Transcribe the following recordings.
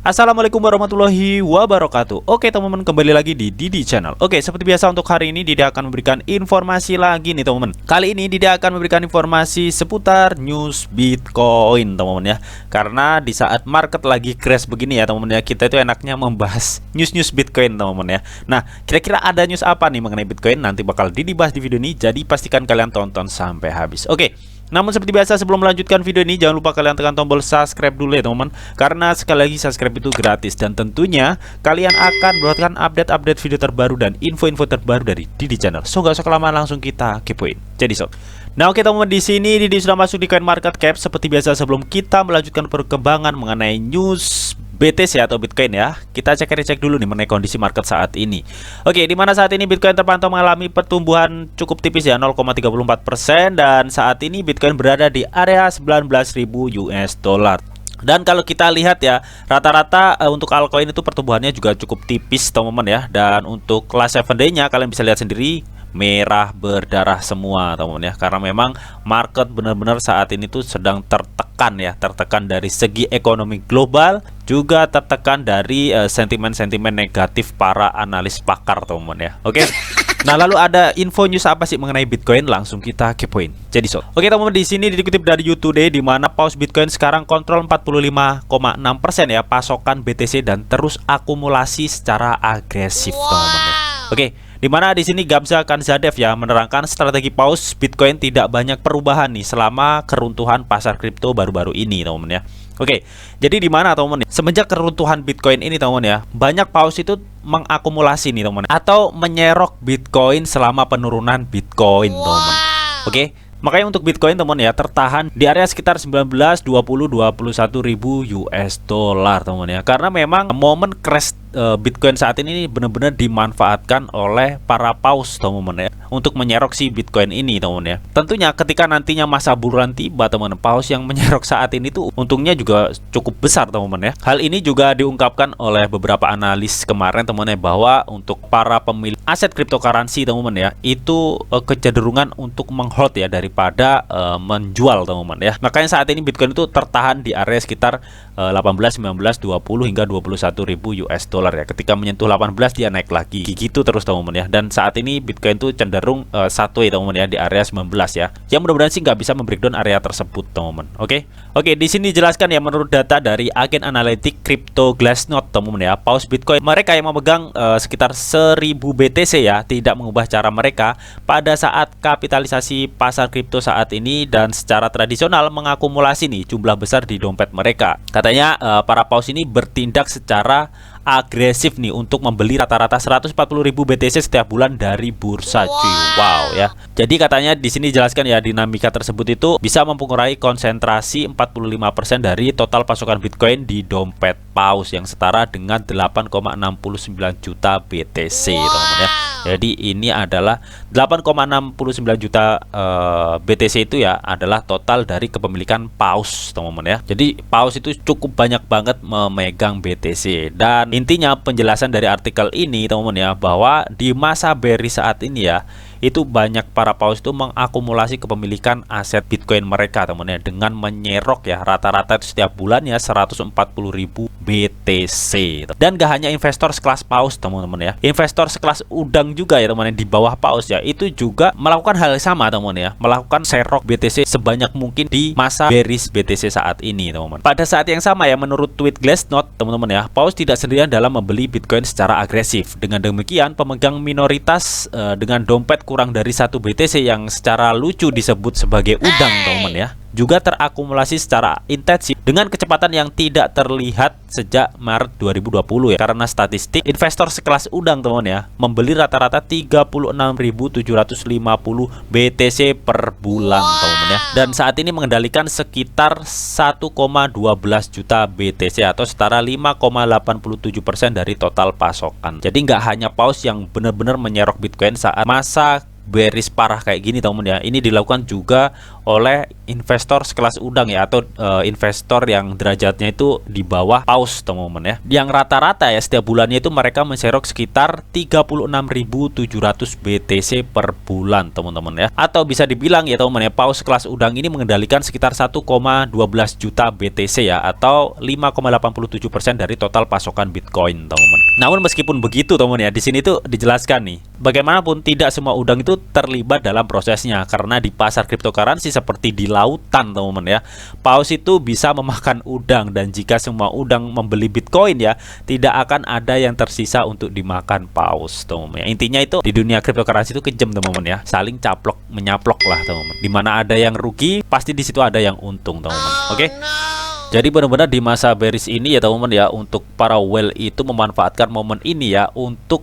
Assalamualaikum warahmatullahi wabarakatuh. Oke teman-teman, kembali lagi di Didi Channel. Oke, seperti biasa untuk hari ini Didi akan memberikan informasi lagi nih teman-teman. Kali ini Didi akan memberikan informasi seputar news Bitcoin teman-teman ya. Karena di saat market lagi crash begini ya teman-teman ya, kita itu enaknya membahas news Bitcoin teman-teman ya. Nah, kira-kira ada news apa nih mengenai Bitcoin? Nanti bakal Didi bahas di video ini, jadi pastikan kalian tonton sampai habis. Oke. Namun seperti biasa, sebelum melanjutkan video ini, jangan lupa kalian tekan tombol subscribe dulu ya teman-teman. Karena sekali lagi subscribe itu gratis. Dan tentunya kalian akan mendapatkan update-update video terbaru dan info-info terbaru dari Didi Channel. So gak usah kelamaan, langsung kita kepoin. Jadi so. Nah oke teman-teman, di sini Didi sudah masuk di CoinMarketCap. Seperti biasa, sebelum kita melanjutkan perkembangan mengenai news BTC atau Bitcoin ya, kita cek dulu nih mengenai kondisi market saat ini. Oke, di mana saat ini Bitcoin terpantau mengalami pertumbuhan cukup tipis ya, 0,34%, dan saat ini Bitcoin berada di area 19.000 US dollar. Dan kalau kita lihat ya, rata-rata untuk altcoin itu pertumbuhannya juga cukup tipis teman-teman ya. Dan untuk kelas 7 day-nya kalian bisa lihat sendiri, merah berdarah semua teman-teman ya, karena memang market benar-benar saat ini tuh sedang tertekan ya, tertekan dari segi ekonomi global, juga tertekan dari sentimen-sentimen negatif para analis pakar teman-teman ya. Oke. Nah, lalu ada info news apa sih mengenai Bitcoin? Langsung kita kepoin. Jadi so. Oke teman-teman, di sini dikutip dari YouTube Today, di mana paus Bitcoin sekarang kontrol 45,6% ya pasokan BTC dan terus akumulasi secara agresif teman-teman ya. Oke. Di mana di sini Gamza Kanzadev ya menerangkan strategi paus Bitcoin tidak banyak perubahan nih selama keruntuhan pasar kripto baru-baru ini teman-teman ya. Oke, jadi di mana teman-teman? Semenjak keruntuhan Bitcoin ini teman-teman ya, banyak paus itu mengakumulasi nih teman-teman, atau menyerok Bitcoin selama penurunan Bitcoin teman-teman. Oke. Makanya untuk Bitcoin teman ya tertahan di area sekitar 19, 20, 21 ribu US dollar teman ya. Karena memang momen crash Bitcoin saat ini benar-benar dimanfaatkan oleh para paus teman-teman ya untuk menyerok si Bitcoin ini teman-teman ya. Tentunya ketika nantinya masa buruan tiba teman-teman, paus yang menyerok saat ini tuh untungnya juga cukup besar teman-teman ya. Hal ini juga diungkapkan oleh beberapa analis kemarin teman-teman ya, bahwa untuk para pemilik aset cryptocurrency teman-teman ya, itu kecenderungan untuk menghold ya daripada menjual teman-teman ya. Makanya saat ini Bitcoin itu tertahan di area sekitar 18, 19, 20 hingga 21 ribu US dollar ya. Ketika menyentuh 18 dia naik lagi gitu terus teman-teman ya. Dan saat ini Bitcoin tuh cenderung sideways teman-teman ya di area 19 ya. Yang mudah-mudahan sih nggak bisa membreakdown area tersebut teman-teman. Oke. Oke, di sini dijelaskan ya, menurut data dari agen analitik Crypto Glassnode teman-teman ya, paus Bitcoin mereka yang memegang sekitar 1000 BTC ya tidak mengubah cara mereka pada saat kapitalisasi pasar kripto saat ini, dan secara tradisional mengakumulasi nih jumlah besar di dompet mereka. Katanya para paus ini bertindak secara agresif nih untuk membeli rata-rata 140.000 BTC setiap bulan dari bursa cuy. Wow ya. Jadi katanya di sini jelaskan ya, dinamika tersebut itu bisa mempengaruhi konsentrasi 45% dari total pasokan Bitcoin di dompet paus yang setara dengan 8,69 juta BTC teman-teman ya. Jadi ini adalah 8,69 juta BTC itu ya adalah total dari kepemilikan paus teman-teman ya. Jadi paus itu cukup banyak banget memegang BTC. Dan intinya penjelasan dari artikel ini teman-teman ya, bahwa di masa bearish saat ini ya, itu banyak para paus itu mengakumulasi kepemilikan aset Bitcoin mereka teman-teman ya, dengan menyerok ya rata-rata setiap bulannya 140.000 BTC. Dan gak hanya investor sekelas paus teman-teman ya, investor sekelas udang juga ya teman-teman di bawah paus ya, itu juga melakukan hal yang sama teman-teman ya, melakukan serok BTC sebanyak mungkin di masa bearish BTC saat ini teman-teman. Pada saat yang sama ya, menurut tweet Glassnode teman-teman ya, paus tidak sendirian dalam membeli Bitcoin secara agresif. Dengan demikian pemegang minoritas dengan dompet kurang dari 1 BTC yang secara lucu disebut sebagai udang teman-teman ya, juga terakumulasi secara intensif dengan kecepatan yang tidak terlihat sejak Maret 2020 ya. Karena statistik investor sekelas udang teman-teman ya membeli rata-rata 36.750 BTC per bulan teman-teman ya, dan saat ini mengendalikan sekitar 1,12 juta BTC atau setara 5,87% dari total pasokan. Jadi nggak hanya paus yang benar-benar menyerok Bitcoin saat masa bearish parah kayak gini teman-teman ya, ini dilakukan juga oleh investor sekelas udang ya, atau investor yang derajatnya itu di bawah paus teman-teman ya. Yang rata-rata ya setiap bulannya itu mereka menserok sekitar 36.700 BTC per bulan teman-teman ya. Atau bisa dibilang ya teman-teman ya, paus kelas udang ini mengendalikan sekitar 1,12 juta BTC ya, atau 5,87% dari total pasokan Bitcoin teman-teman. Namun meskipun begitu teman-teman ya, di sini tuh dijelaskan nih, bagaimanapun tidak semua udang itu terlibat dalam prosesnya, karena di pasar cryptocurrency seperti di lautan teman-teman ya, paus itu bisa memakan udang, dan jika semua udang membeli Bitcoin ya, tidak akan ada yang tersisa untuk dimakan paus teman-teman ya. Intinya itu di dunia cryptocurrency itu kejam teman-teman ya, saling caplok menyaplok lah teman-teman. Dimana ada yang rugi, pasti di situ ada yang untung teman-teman. Oke. Jadi benar-benar di masa bearish ini ya teman-teman ya, untuk para whale itu memanfaatkan momen ini ya untuk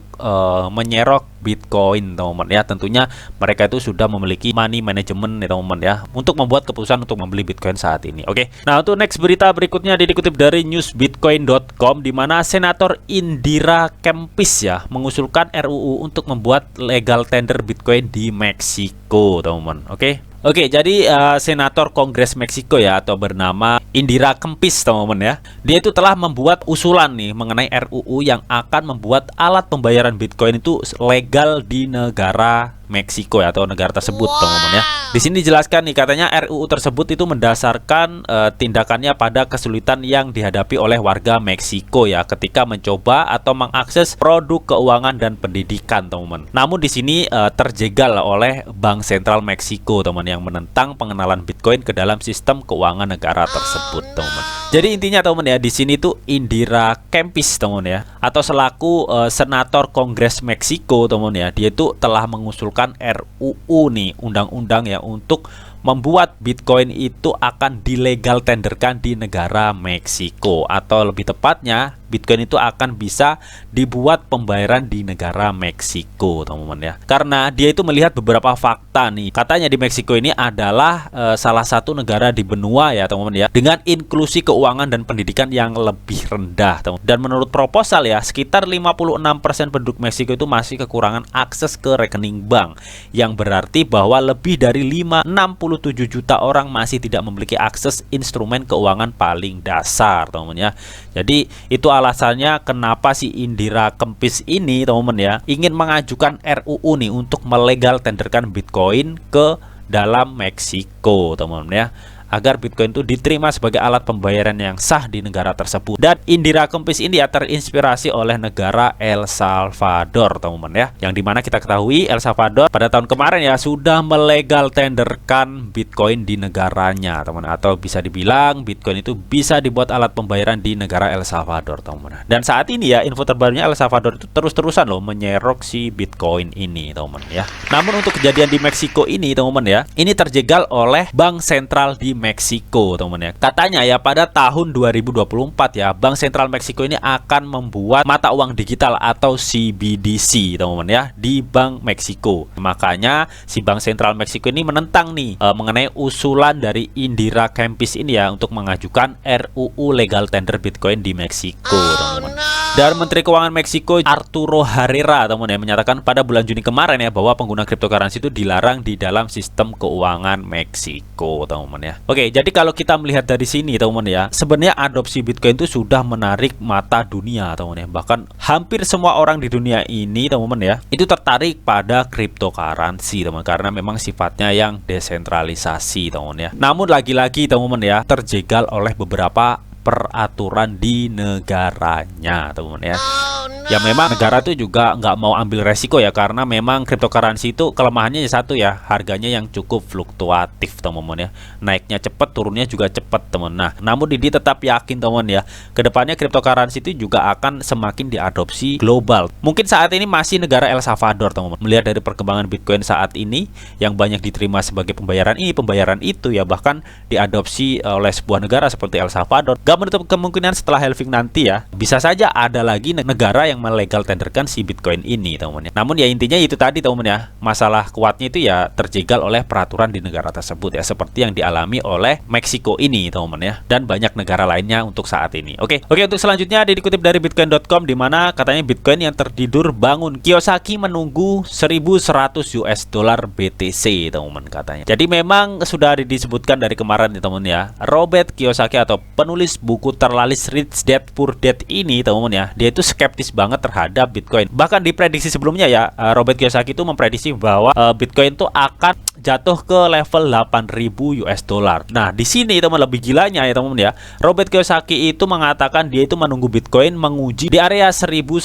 menyerok Bitcoin teman-teman ya. Tentunya mereka itu sudah memiliki money management ya teman-teman ya, untuk membuat keputusan untuk membeli Bitcoin saat ini. Oke. Nah, untuk next berita berikutnya dikutip dari newsbitcoin.com, di mana Senator Indira Kempis ya mengusulkan RUU untuk membuat legal tender Bitcoin di Meksiko teman-teman. Oke. Oke, jadi Senator Kongres Meksiko ya, atau bernama Indira Kempis teman-teman ya, dia itu telah membuat usulan nih mengenai RUU yang akan membuat alat pembayaran Bitcoin itu legal di negara Meksiko ya, atau negara tersebut teman-teman ya. Di sini dijelaskan nih, katanya RUU tersebut itu mendasarkan tindakannya pada kesulitan yang dihadapi oleh warga Meksiko ya ketika mencoba atau mengakses produk keuangan dan pendidikan teman-teman. Namun di sini terjegal oleh Bank Sentral Meksiko teman, yang menentang pengenalan Bitcoin ke dalam sistem keuangan negara tersebut teman-teman. Jadi intinya teman ya, di sini tuh Indira Kempis teman ya, atau selaku Senator Kongres Meksiko teman ya, dia itu telah mengusulkan RUU nih, undang-undang ya, untuk membuat Bitcoin itu akan dilegal tenderkan di negara Meksiko, atau lebih tepatnya Bitcoin itu akan bisa dibuat pembayaran di negara Meksiko teman-teman ya. Karena dia itu melihat beberapa fakta nih. Katanya di Meksiko ini adalah salah satu negara di benua ya teman-teman ya, dengan inklusi keuangan dan pendidikan yang lebih rendah teman. Dan menurut proposal ya, sekitar 56% penduduk Meksiko itu masih kekurangan akses ke rekening bank, yang berarti bahwa lebih dari 67 juta orang masih tidak memiliki akses instrumen keuangan paling dasar teman-teman ya. Jadi itu alasannya kenapa si Indira Kempis ini teman-teman ya ingin mengajukan RUU nih untuk melegal tenderkan Bitcoin ke dalam Meksiko teman-teman ya, agar Bitcoin itu diterima sebagai alat pembayaran yang sah di negara tersebut. Dan Indira Kempis ini ya terinspirasi oleh negara El Salvador teman-teman ya, yang dimana kita ketahui El Salvador pada tahun kemarin ya sudah melegal tenderkan Bitcoin di negaranya teman, atau bisa dibilang Bitcoin itu bisa dibuat alat pembayaran di negara El Salvador teman. Dan saat ini ya, info terbarunya El Salvador itu terus-terusan loh menyerok si Bitcoin ini teman ya. Namun untuk kejadian di Meksiko ini teman ya, ini terjegal oleh Bank Sentral di Meksiko teman ya. Katanya ya pada tahun 2024 ya, Bank Sentral Meksiko ini akan membuat mata uang digital atau CBDC teman-teman ya di Bank Meksiko. Makanya si Bank Sentral Meksiko ini menentang nih mengenai usulan dari Indira Kempis ini ya untuk mengajukan RUU legal tender Bitcoin di Meksiko teman-teman. Dan Menteri Keuangan Meksiko Arturo Herrera teman ya menyatakan pada bulan Juni kemarin ya bahwa pengguna cryptocurrency itu dilarang di dalam sistem keuangan Meksiko teman-teman ya. Oke, jadi kalau kita melihat dari sini teman-teman ya, sebenarnya adopsi Bitcoin itu sudah menarik mata dunia teman-teman ya. Bahkan hampir semua orang di dunia ini teman-teman ya, itu tertarik pada cryptocurrency teman, karena memang sifatnya yang desentralisasi teman-teman ya. Namun lagi-lagi teman-teman ya, terjegal oleh beberapa peraturan di negaranya teman-teman ya. Ya memang negara itu juga nggak mau ambil resiko ya, karena memang cryptocurrency itu kelemahannya satu ya, harganya yang cukup fluktuatif teman-teman ya, naiknya cepat, turunnya juga cepat teman. Nah, namun Didi tetap yakin teman ya, kedepannya cryptocurrency itu juga akan semakin diadopsi global. Mungkin saat ini masih negara El Salvador teman-teman, melihat dari perkembangan Bitcoin saat ini yang banyak diterima sebagai pembayaran ini, pembayaran itu ya, bahkan diadopsi oleh sebuah negara seperti El Salvador. Gak menutup kemungkinan setelah halving nanti ya, bisa saja ada lagi negara yang yang melegal tenderkan si Bitcoin ini teman-teman ya. Namun ya intinya itu tadi teman-teman ya, masalah kuatnya itu ya terjegal oleh peraturan di negara tersebut ya, seperti yang dialami oleh Meksiko ini teman-teman ya, dan banyak negara lainnya untuk saat ini. Oke, untuk selanjutnya dikutip dari bitcoin.com, di mana katanya Bitcoin yang tertidur bangun, Kiyosaki menunggu 1.100 US dollar BTC teman-teman katanya. Jadi memang sudah disebutkan dari kemarin ya teman-teman ya, Robert Kiyosaki atau penulis buku terlaris Rich Dad Poor Dad ini teman-teman ya, dia itu skeptis banget terhadap Bitcoin. Bahkan di prediksi sebelumnya ya, Robert Kiyosaki itu memprediksi bahwa Bitcoin itu akan jatuh ke level 8.000 US dollar. Nah, di sini teman lebih gilanya ya teman-teman ya, Robert Kiyosaki itu mengatakan dia itu menunggu Bitcoin menguji di area 1.100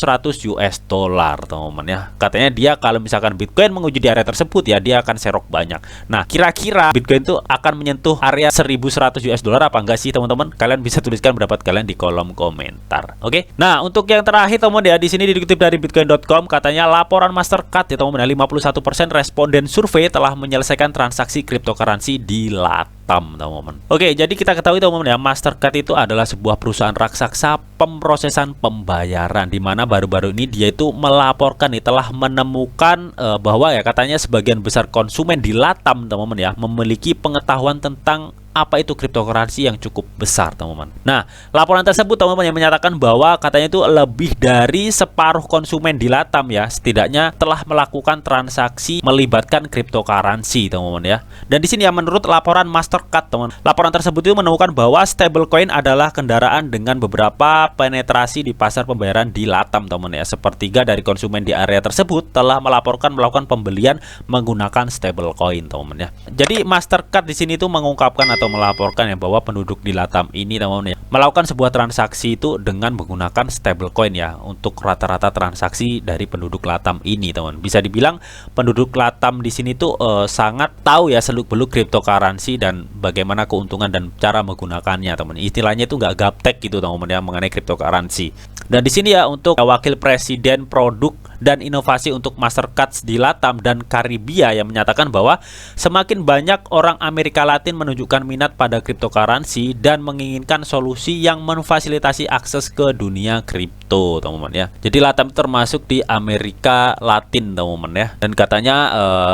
US dollar teman-teman ya. Katanya dia kalau misalkan Bitcoin menguji di area tersebut ya, dia akan serok banyak. Nah, kira-kira Bitcoin itu akan menyentuh area 1.100 US dollar apa enggak sih teman-teman? Kalian bisa tuliskan pendapat kalian di kolom komentar. Oke. Nah, untuk yang terakhir teman-teman ya, di sini dikutip dari bitcoin.com, katanya laporan Mastercard ya teman-teman, 51% responden survei telah menyelesaikan transaksi cryptocurrency di Latam teman-teman. Oke, jadi kita ketahui teman-teman ya, Mastercard itu adalah sebuah perusahaan raksasa pemrosesan pembayaran, di mana baru-baru ini dia itu melaporkan nih telah menemukan bahwa ya katanya sebagian besar konsumen di Latam teman-teman ya memiliki pengetahuan tentang apa itu cryptocurrency yang cukup besar teman-teman. Nah, laporan tersebut teman-teman yang menyatakan bahwa katanya itu lebih dari separuh konsumen di Latam ya setidaknya telah melakukan transaksi melibatkan cryptocurrency teman-teman ya. Dan di sini ya, menurut laporan Mastercard teman, laporan tersebut itu menemukan bahwa stablecoin adalah kendaraan dengan beberapa penetrasi di pasar pembayaran di Latam teman ya. Sepertiga dari konsumen di area tersebut telah melaporkan melakukan pembelian menggunakan stablecoin teman-teman ya. Jadi Mastercard di sini tuh mengungkapkan atau melaporkan ya bahwa penduduk di Latam ini teman-teman ya melakukan sebuah transaksi itu dengan menggunakan stablecoin ya untuk rata-rata transaksi dari penduduk Latam ini teman. Bisa dibilang penduduk Latam di sini tuh sangat tahu ya seluk-beluk cryptocurrency dan bagaimana keuntungan dan cara menggunakannya teman. Istilahnya itu nggak gaptek gitu teman-teman ya mengenai cryptocurrency. Dan di sini ya untuk Wakil Presiden Produk dan Inovasi untuk Mastercard di Latam dan Karibia yang menyatakan bahwa semakin banyak orang Amerika Latin menunjukkan minat pada cryptocurrency dan menginginkan solusi yang memfasilitasi akses ke dunia kripto teman-teman ya. Jadi Latam termasuk di Amerika Latin teman-teman ya. Dan katanya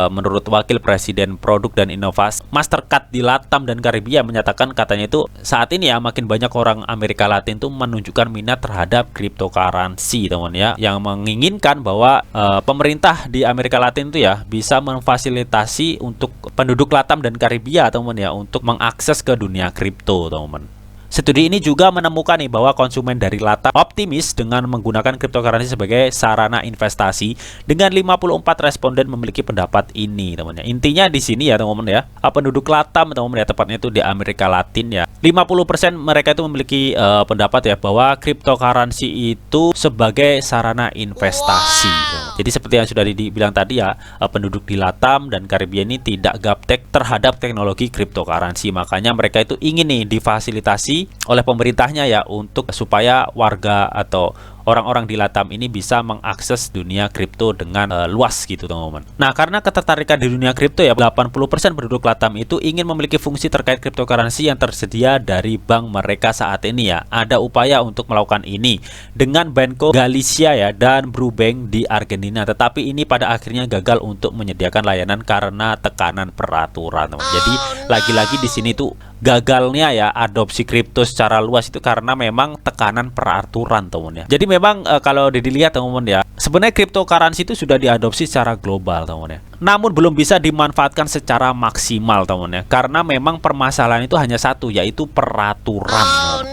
menurut Wakil Presiden Produk dan Inovasi Mastercard di Latam dan Karibia menyatakan katanya itu saat ini ya makin banyak orang Amerika Latin tuh menunjukkan minat terhadap cryptocurrency teman-teman ya, yang menginginkan bahwa pemerintah di Amerika Latin itu ya bisa memfasilitasi untuk penduduk Latam dan Karibia teman-teman ya untuk mengakses ke dunia kripto teman-teman. Studi ini juga menemukan nih bahwa konsumen dari Latam optimis dengan menggunakan cryptocurrency sebagai sarana investasi, dengan 54 responden memiliki pendapat ini teman-teman. Intinya di sini ya teman-teman ya, penduduk Latam teman-teman ya, tepatnya itu di Amerika Latin ya, 50% mereka itu memiliki pendapat ya bahwa cryptocurrency itu sebagai sarana investasi. Jadi seperti yang sudah dibilang tadi ya, penduduk di Latam dan Karibia ini tidak gaptek terhadap teknologi cryptocurrency, makanya mereka itu ingin nih difasilitasi oleh pemerintahnya ya untuk supaya warga atau orang-orang di Latam ini bisa mengakses dunia kripto dengan luas gitu teman-teman. Nah, karena ketertarikan di dunia kripto ya, 80% penduduk Latam itu ingin memiliki fungsi terkait cryptocurrency yang tersedia dari bank mereka saat ini ya. Ada upaya untuk melakukan ini dengan Banco Galicia ya dan Brubank di Argentina, tetapi ini pada akhirnya gagal untuk menyediakan layanan karena tekanan peraturan teman. Jadi lagi-lagi di sini tuh gagalnya ya adopsi kripto secara luas itu karena memang tekanan peraturan teman ya. Jadi memang kalau dilihat teman-teman ya, sebenarnya cryptocurrency itu sudah diadopsi secara global teman ya. Namun belum bisa dimanfaatkan secara maksimal teman ya, karena memang permasalahan itu hanya satu, yaitu peraturan.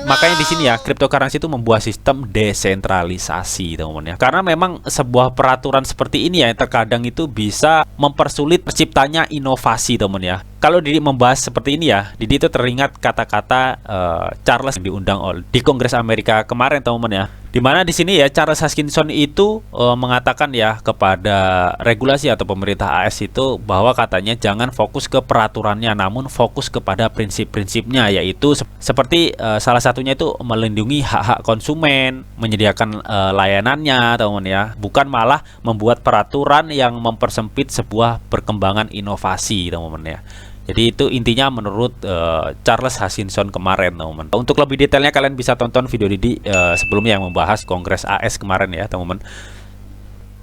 Makanya di sini ya cryptocurrency itu membuat sistem desentralisasi teman-teman ya. Karena memang sebuah peraturan seperti ini ya terkadang itu bisa mempersulit terciptanya inovasi teman ya. Kalau Didi membahas seperti ini ya, Didi itu teringat kata-kata Charles yang diundang di Kongres Amerika kemarin teman-teman ya. Dimana di sini ya Charles Hoskinson itu mengatakan ya kepada regulasi atau pemerintah AS itu bahwa katanya jangan fokus ke peraturannya, namun fokus kepada prinsip-prinsipnya, yaitu seperti salah satunya itu melindungi hak-hak konsumen, menyediakan layanannya teman-teman ya, bukan malah membuat peraturan yang mempersempit sebuah perkembangan inovasi teman-teman ya. Jadi itu intinya menurut Charles Hutchinson kemarin, teman-teman. Untuk lebih detailnya kalian bisa tonton video Didi sebelumnya yang membahas Kongres AS kemarin ya, teman-teman.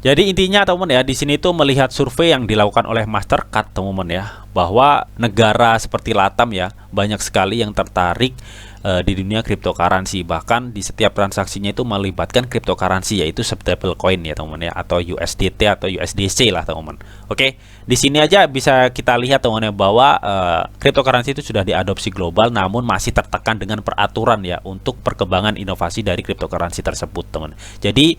Jadi intinya teman-teman ya, di sini tuh melihat survei yang dilakukan oleh Mastercard, teman-teman ya, bahwa negara seperti Latam ya banyak sekali yang tertarik di dunia cryptocurrency, bahkan di setiap transaksinya itu melibatkan cryptocurrency, yaitu stablecoin ya teman-teman ya, atau USDT atau USDC lah teman-teman. Oke, di sini aja bisa kita lihat teman-teman ya, bahwa cryptocurrency itu sudah diadopsi global, namun masih tertekan dengan peraturan ya untuk perkembangan inovasi dari cryptocurrency tersebut, teman. Jadi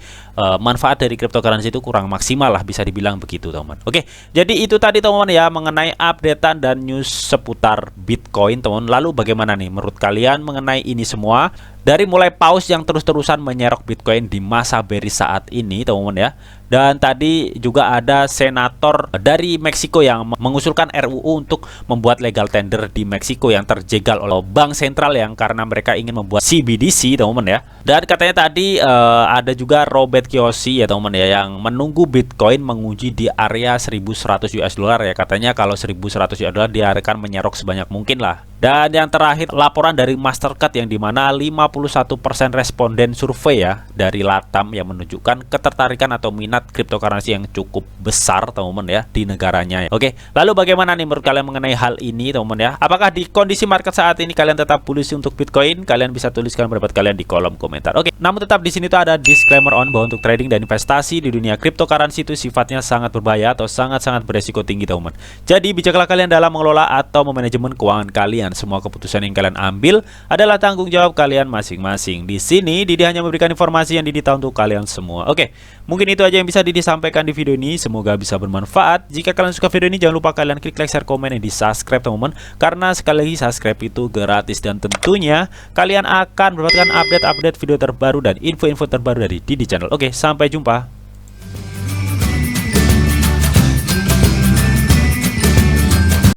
manfaat dari cryptocurrency itu kurang maksimal lah, bisa dibilang begitu teman-teman. Oke, jadi itu tadi teman-teman ya mengenai updatean dan news seputar Bitcoin, teman. Lalu bagaimana nih menurut kalian mengenai ini semua? Dari mulai paus yang terus-terusan menyerok Bitcoin di masa bearish saat ini, teman-teman ya. Dan tadi juga ada senator dari Meksiko yang mengusulkan RUU untuk membuat legal tender di Meksiko yang terjegal oleh bank sentral yang karena mereka ingin membuat CBDC, teman-teman ya. Dan katanya tadi ada juga Robert Kiyosaki ya teman-teman ya, yang menunggu Bitcoin menguji di area 1.100 US dollar ya. Katanya kalau 1.100 US dollar dia akan menyerok sebanyak mungkin lah. Dan yang terakhir laporan dari Mastercard yang dimana 51% responden survei ya dari Latam yang menunjukkan ketertarikan atau minat cryptocurrency yang cukup besar, teman-teman ya, di negaranya ya. Oke, lalu bagaimana nih menurut kalian mengenai hal ini, teman-teman ya? Apakah di kondisi market saat ini kalian tetap bullish untuk Bitcoin? Kalian bisa tuliskan pendapat kalian di kolom komentar. Oke, namun tetap di sini tuh ada disclaimer on bahwa untuk trading dan investasi di dunia cryptocurrency itu sifatnya sangat berbahaya atau sangat-sangat beresiko tinggi, teman-teman. Jadi bijaklah kalian dalam mengelola atau memanajemen keuangan kalian. Semua keputusan yang kalian ambil adalah tanggung jawab kalian masing-masing. Di sini Didi hanya memberikan informasi yang Didi tahu untuk kalian semua. Oke, mungkin itu aja yang bisa Didi sampaikan di video ini. Semoga bisa bermanfaat. Jika kalian suka video ini, jangan lupa kalian klik like, share, komen, dan di subscribe, teman-teman. Karena sekali lagi subscribe itu gratis dan tentunya kalian akan mendapatkan update-update video terbaru dan info-info terbaru dari Didi Channel. Oke, sampai jumpa.